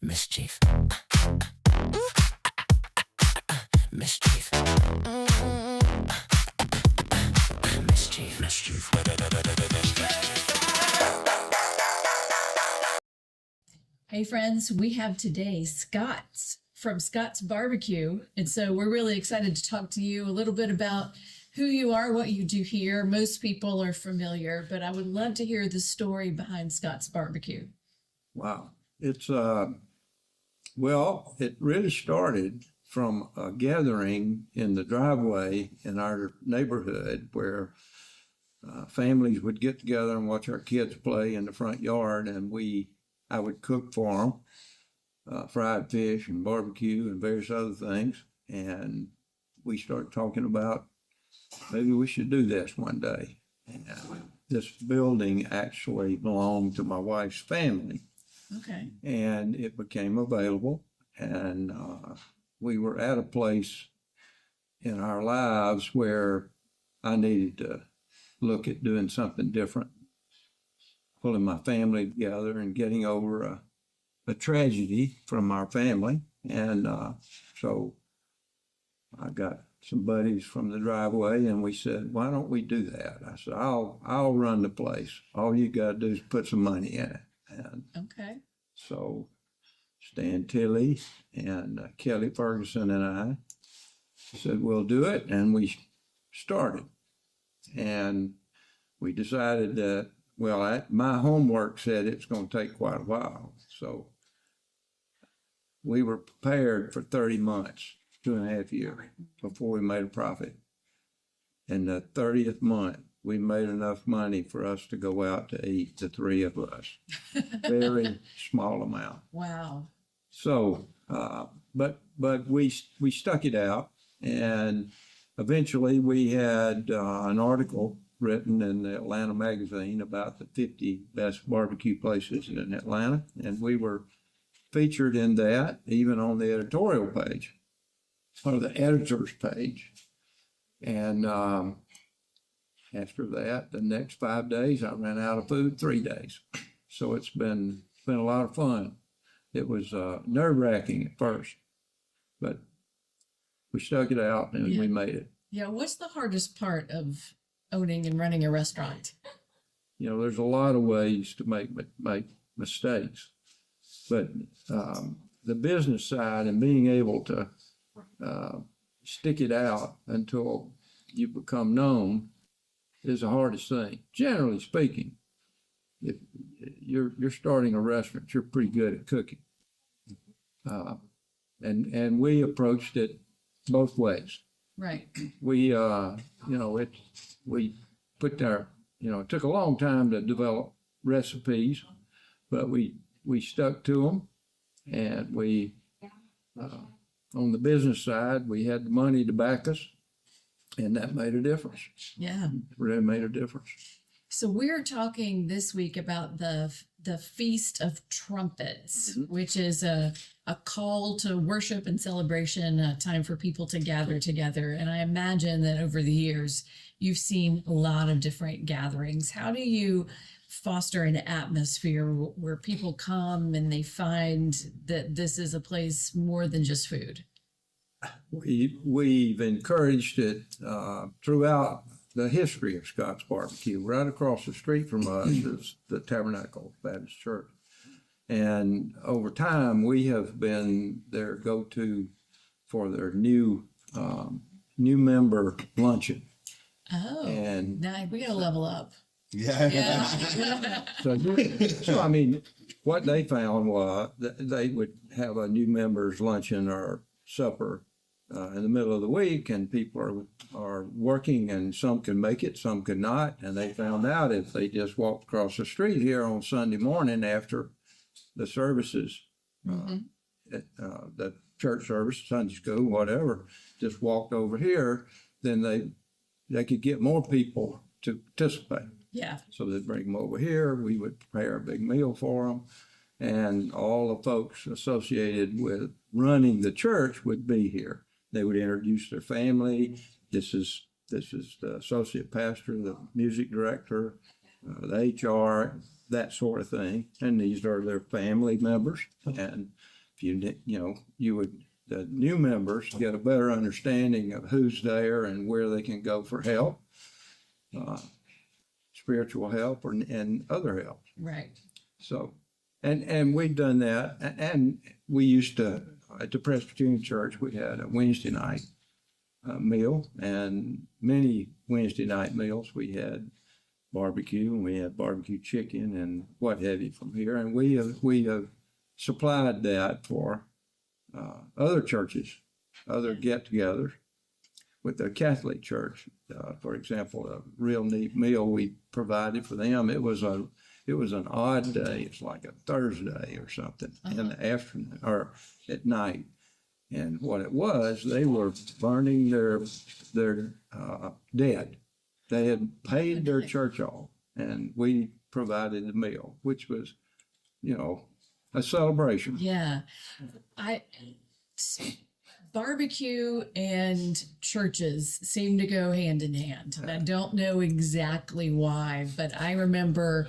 Mischief. Mischief. Mischief. Mischief. Hey friends, we have today Scott's from Scott's BBQ. And so we're really excited to talk to you a little bit about who you are, what you do here. Most people are familiar, but I would love to hear the story behind Scott's BBQ. Wow. It's, well, it really started from a gathering in the driveway in our neighborhood where families would get together and watch our kids play in the front yard, and I would cook for them, fried fish and barbecue and various other things. And we started talking about maybe we should do this one day. And this building actually belonged to my wife's family. Okay. And it became available. And we were at a place in our lives where I needed to look at doing something different, pulling my family together and getting over a tragedy from our family. And so I got some buddies from the driveway and we said, why don't we do that? I said, I'll run the place. All you got to do is put some money in it. And Okay. so Stan Tilley and Kelly Ferguson and I said, we'll do it. And we started. And we decided that, well, my homework said it's going to take quite a while. So we were prepared for 30 months, 2.5 years before we made a profit. In the 30th month, we made enough money for us to go out to eat, the three of us. Very small amount. Wow. So, but we stuck it out, and eventually we had an article written in the Atlanta magazine about the 50 best barbecue places in Atlanta, and we were featured in that, even on the editorial page, or the editor's page. And after that, the next 5 days, I ran out of food 3 days. So it's been a lot of fun. It was nerve-wracking at first, but we stuck it out and we made it. Yeah. What's the hardest part of owning and running a restaurant? You know, there's a lot of ways to make mistakes, but the business side and being able to stick it out until you become known is the hardest thing. Generally speaking, if you're starting a restaurant, you're pretty good at cooking. And we approached it both ways. Right. We put our, it took a long time to develop recipes, but we stuck to them. And we, on the business side, we had the money to back us, and that made a difference. Yeah. It really made a difference. So we're talking this week about the Feast of Trumpets, which is a call to worship and celebration, a time for people to gather together. And I imagine that over the years, you've seen a lot of different gatherings. How do you foster an atmosphere where people come and they find that this is a place more than just food? We've encouraged it throughout the history of Scott's BBQ. Right across the street from us is the Tabernacle Baptist Church. And over time, we have been their go-to for their new member luncheon. Oh, and now we got to level up. Yeah. So I mean, what they found was that they would have a new members luncheon or supper in the middle of the week, and people are working, and some can make it, some could not. And they found out if they just walked across the street here on Sunday morning after the services, the church service, Sunday school, whatever, just walked over here, then they could get more people to participate. Yeah. So they'd bring them over here. We would prepare a big meal for them, and all the folks associated with running the church would be here. They would introduce their family. This is the associate pastor, the music director, the HR. that sort of thing. And these are their family members. And if the new members get a better understanding of who's there and where they can go for help, spiritual help and other help. Right. So, and we've done that. And we used to, at the Presbyterian Church, we had a Wednesday night meal, and many Wednesday night meals we had barbecue, and we had barbecue chicken and what have you from here. And we have supplied that for other churches, other get-togethers with the Catholic Church. For example, a real neat meal we provided for them. It was an odd day. It's like a Thursday or something in the afternoon or at night. And what it was, they were burning their dead. They had paid their church off, and we provided the meal, which was, a celebration. Yeah. Barbecue and churches seem to go hand in hand. And I don't know exactly why, but I remember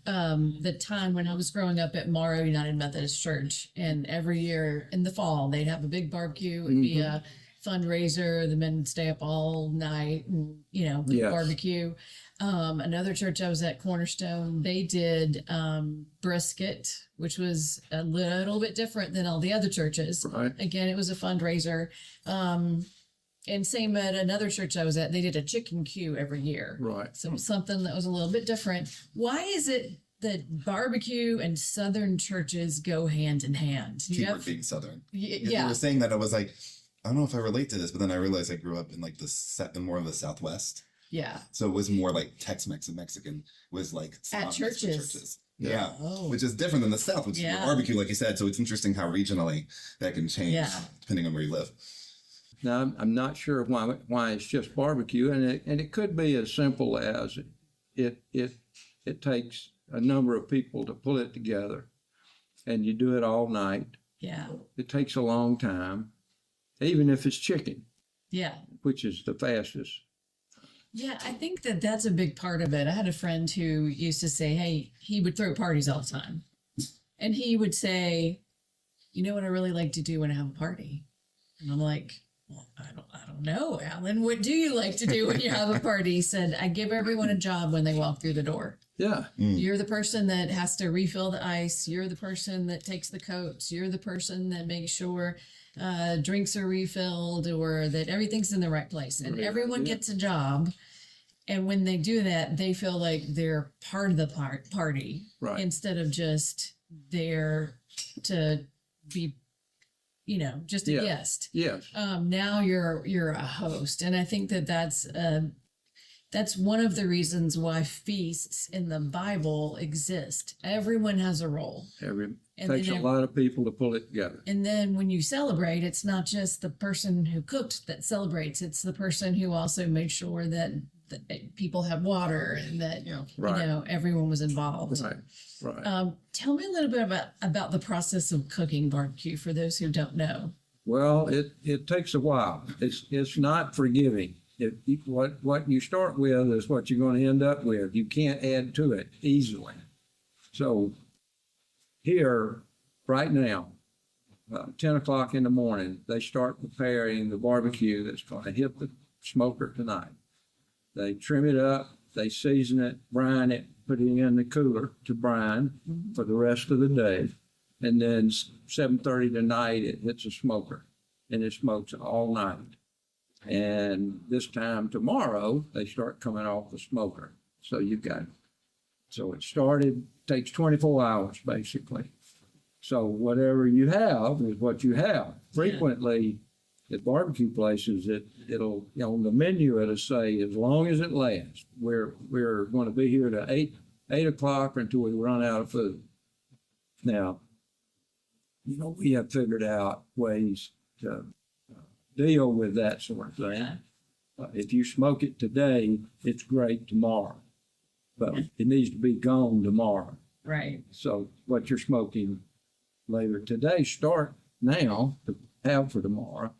the time when I was growing up at Morrow United Methodist Church, and every year in the fall they'd have a big barbecue. It'd be a fundraiser. The men would stay up all night and Yes. barbecue. Another church I was at, Cornerstone, they did brisket, which was a little bit different than all the other churches. Right. Again, it was a fundraiser. And same at another church I was at, they did a chicken queue every year. Right. So something that was a little bit different. Why is it that barbecue and Southern churches go hand in hand? Keyword being Southern. If you Yeah. were saying that, I was like, I don't know if I relate to this, but then I realized I grew up in like more of the Southwest. Yeah. So it was more like Tex-Mex and Mexican was like At churches. Yeah. Oh. Which is different than the South, which Yeah. is barbecue, like you said. So it's interesting how regionally that can change depending on where you live. Now, I'm not sure why it's just barbecue, and it could be as simple as it takes a number of people to pull it together, and you do it all night. Yeah. It takes a long time, even if it's chicken, Yeah. which is the fastest. Yeah, I think that that's a big part of it. I had a friend who used to say, hey, he would throw parties all the time. And he would say, you know what I really like to do when I have a party? And I'm like, well, I don't know, Alan. What do you like to do when you have a party? He said, I give everyone a job when they walk through the door. Yeah. You're the person that has to refill the ice. You're the person that takes the coats. You're the person that makes sure drinks are refilled or that everything's in the right place. And everyone gets a job. And when they do that, they feel like they're part of the party Right. instead of just there to be, just a guest. Yes. Now you're a host, and I think that that's one of the reasons why feasts in the Bible exist. Everyone has a role. And then takes a lot of people to pull it together. And then when you celebrate, it's not just the person who cooked that celebrates, it's the person who also made sure that people have water and that Right. everyone was involved. Right. Tell me a little bit about the process of cooking barbecue for those who don't know. Well, it takes a while. It's not forgiving. What you start with is what you're going to end up with. You can't add to it easily. So here, right now, 10 o'clock in the morning, they start preparing the barbecue that's going to hit the smoker tonight. They trim it up, they season it, brine it, put it in the cooler to brine for the rest of the day. And then 7:30 tonight, it hits a smoker, and it smokes all night. And this time tomorrow, they start coming off the smoker. So it started, takes 24 hours basically. So whatever you have is what you have. Frequently at barbecue places, it'll on the menu it'll say as long as it lasts. We're going to be here to 8 o'clock until we run out of food. Now, we have figured out ways to deal with that sort of thing. If you smoke it today, it's great tomorrow, but it needs to be gone tomorrow. Right. So what you're smoking later today, start now to have for tomorrow,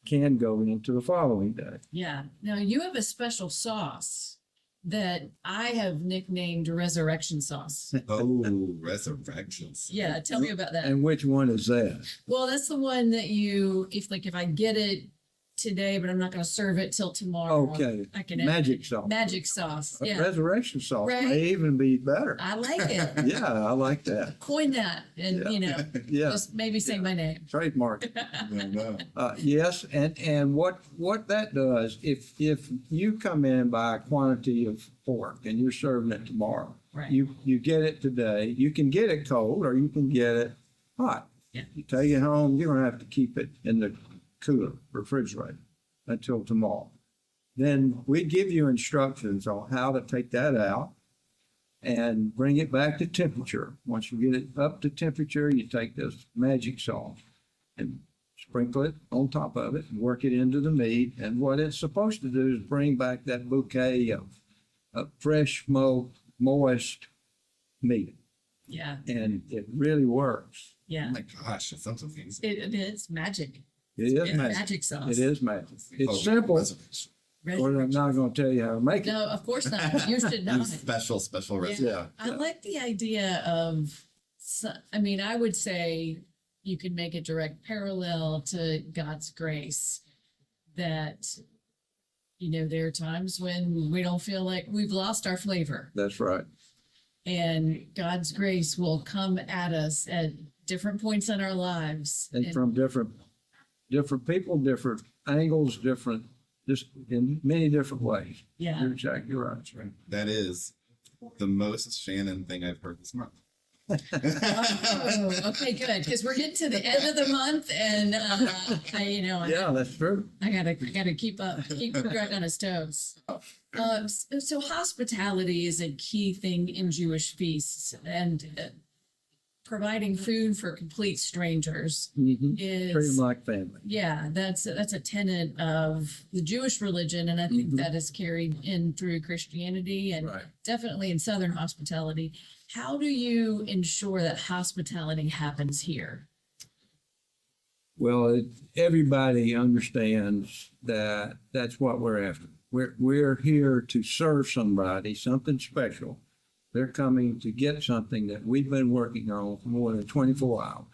can go into the following day. Yeah. Now you have a special sauce that I have nicknamed resurrection sauce. Oh, resurrections. Yeah, tell me about that. And which one is that? Well, that's the one that if I get it today, but I'm not going to serve it till tomorrow. Okay, I can magic sauce. Magic sauce. Yeah, Resurrection sauce Right. may even be better. I like it. Yeah, I like that. Coin that, and Yeah, just maybe say my name. trademark. No. Yes, and what that does, if you come in by a quantity of pork and you're serving it tomorrow, Right. you get it today. You can get it cold or you can get it hot. Yeah. You take it home. You don't have to keep it in the cooler, refrigerator until tomorrow. Then we give you instructions on how to take that out and bring it back to temperature. Once you get it up to temperature, you take this magic sauce and sprinkle it on top of it and work it into the meat. And what it's supposed to do is bring back that bouquet of fresh, smoked, moist meat. Yeah, And it really works. yeah. Oh my gosh, it sounds amazing. It is magic. It is It's magic. magic sauce. It is magic. Oh, It's simple, resurrection. but I'm not going to tell you how to make it. No, of course not. You should not. Special recipe. Yeah. I like the idea of, I mean, I would say you could make a direct parallel to God's grace that, there are times when we don't feel like we've lost our flavor, That's right. and God's grace will come at us at different points in our lives. And from different people, different angles, just in many different ways. Yeah. You're exactly right. That is the most Shannon thing I've heard this month. Oh, okay, good. Because we're getting to the end of the month, and Yeah, that's true. I gotta keep Greg on his toes. So hospitality is a key thing in Jewish feasts, and providing food for complete strangers Mm-hmm. Treat them is, like family. yeah, that's a tenet of the Jewish religion, and I think Mhm. that is carried in through Christianity and Right. definitely in Southern hospitality. How do you ensure that hospitality happens here? Well, everybody understands that that's what we're after. We're here to serve somebody something special. They're coming to get something that we've been working on for more than 24 hours.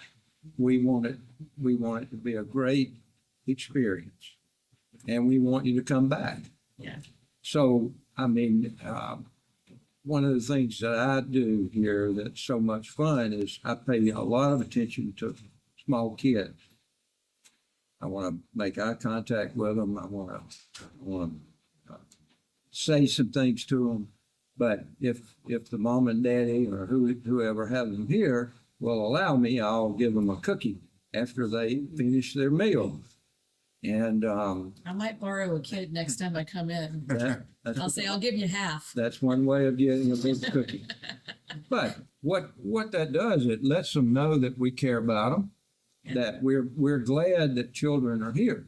We want it to be a great experience, and we want you to come back. Yeah. So, I mean, one of the things that I do here that's so much fun is I pay a lot of attention to small kids. I want to make eye contact with them. I want to say some things to them. But if the mom and daddy or whoever have them here will allow me, I'll give them a cookie after they finish their meal. And I might borrow a kid next time I come in. that's, I'll say, I'll give you half. that's one way of getting a big cookie. But what that does, it lets them know that we care about them, that we're glad that children are here.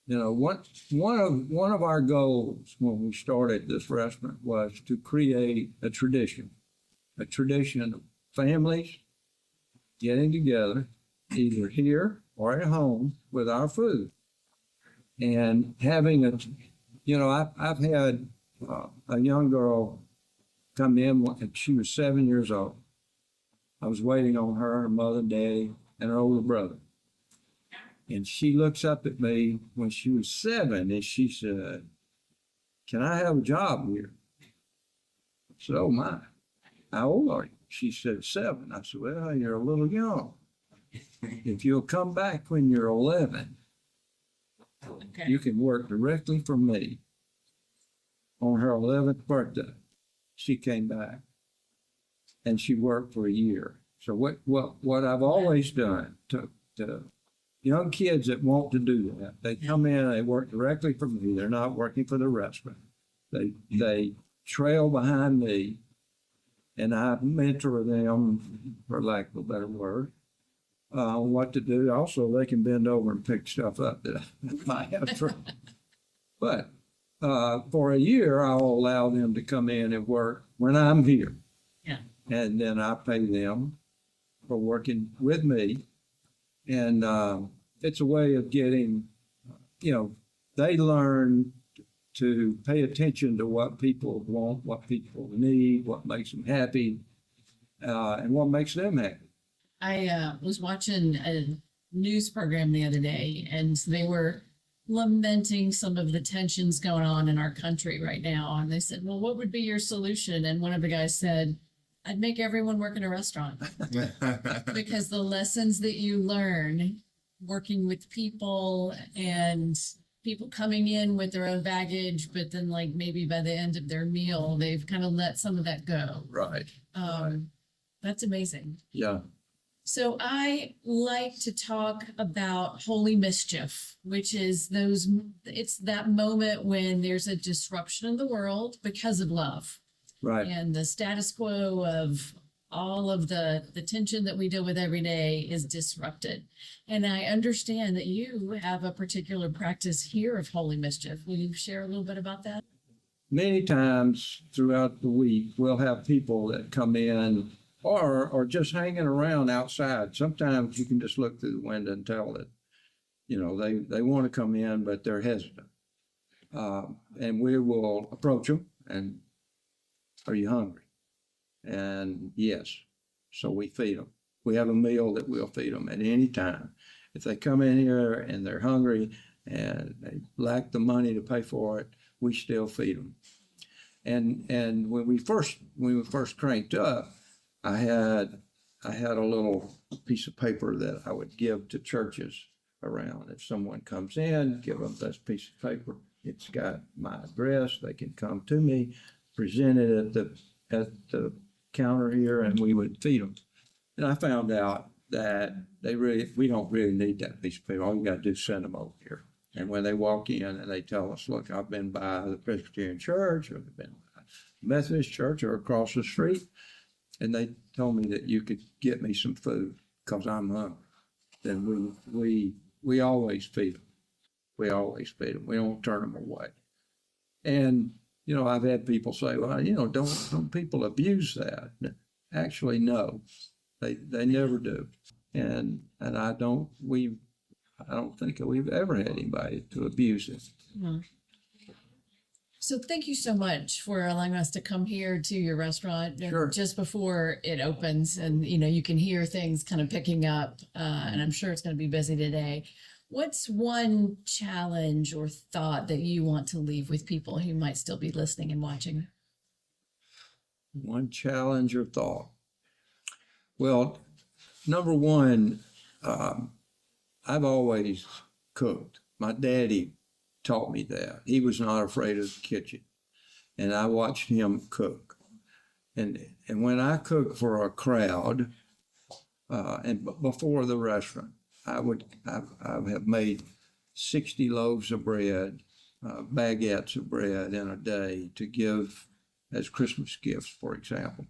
One of our goals when we started this restaurant was to create a tradition of families getting together, either here or at home with our food, and having I've had a young girl come in when she was 7 years old. I was waiting on her mother and daddy and her older brother. And she looks up at me when she was 7 and she said, "Can I have a job here?" I said, "Oh my, how old are you?" She said, 7. I said, "Well, you're a little young. If you'll come back when you're 11, Okay. you can work directly for me." On her 11th birthday, she came back and she worked for a year. So what I've always done to young kids that want to do that, they come in, they work directly for me. They're not working for the restaurant. They trail behind me, and I mentor them, for lack of a better word, on what to do. Also, they can bend over and pick stuff up that I might have trouble. But for a year, I'll allow them to come in and work when I'm here. Yeah. And then I pay them for working with me. And it's a way of getting, they learn to pay attention to what people want, what people need, what makes them happy, and what makes them happy. I was watching a news program the other day, and they were lamenting some of the tensions going on in our country right now. And they said, well, what would be your solution? And one of the guys said, I'd make everyone work in a restaurant because the lessons that you learn working with people and people coming in with their own baggage, but then like maybe by the end of their meal, they've kind of let some of that go. Right. That's amazing. Yeah. So I like to talk about holy mischief, which is it's that moment when there's a disruption in the world because of love. Right. And the status quo of all of the tension that we deal with every day is disrupted. And I understand that you have a particular practice here of holy mischief. Will you share a little bit about that? Many times throughout the week, we'll have people that come in or just hanging around outside. Sometimes you can just look through the window and tell that, they want to come in, but they're hesitant. And we will approach them and, are you hungry? And yes, so we feed them. We have a meal that we'll feed them at any time. If they come in here and they're hungry and they lack the money to pay for it, we still feed them. And when we first cranked up, I had a little piece of paper that I would give to churches around. If someone comes in, give them this piece of paper. It's got my address. They can come to me, present it at the counter here, and we would feed them. And I found out that we don't really need that piece of paper. All you got to do is send them over here. And when they walk in and they tell us, look, I've been by the Presbyterian Church, or they've been by the Methodist Church, or across the street, and they told me that you could get me some food because I'm hungry, then we always feed them. We always feed them. We don't turn them away. And I've had people say, well, don't people abuse that? Actually, no, they never do. And I don't think we've ever had anybody to abuse it. Mm-hmm. So thank you so much for allowing us to come here to your restaurant Sure. just before it opens, and you can hear things kind of picking up, and I'm sure it's going to be busy today. What's one challenge or thought that you want to leave with people who might still be listening and watching? One challenge or thought? Well, number one, I've always cooked. My daddy taught me that. He was not afraid of the kitchen, and I watched him cook. And when I cook for a crowd, and before the restaurant, I have made 60 loaves of bread, baguettes of bread in a day to give as Christmas gifts, for example.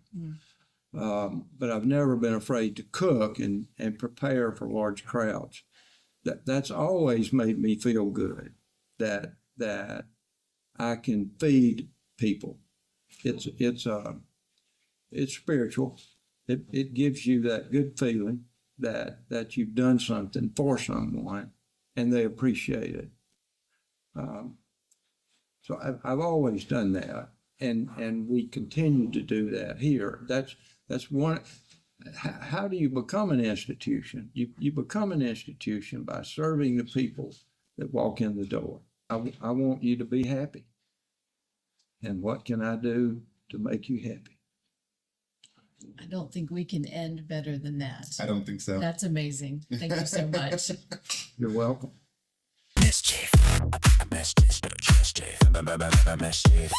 But I've never been afraid to cook and prepare for large crowds. That's always made me feel good, that I can feed people. It's spiritual. It gives you that good feeling that you've done something for someone and they appreciate it. So I've always done that, and we continue to do that here. That's one. How do you become an institution? You become an institution by serving the people that walk in the door. I want you to be happy. And what can I do to make you happy? I don't think we can end better than that. I don't think so. That's amazing. Thank you so much. You're welcome. Mischief. Mischief. Mischief. Mischief. Mischief.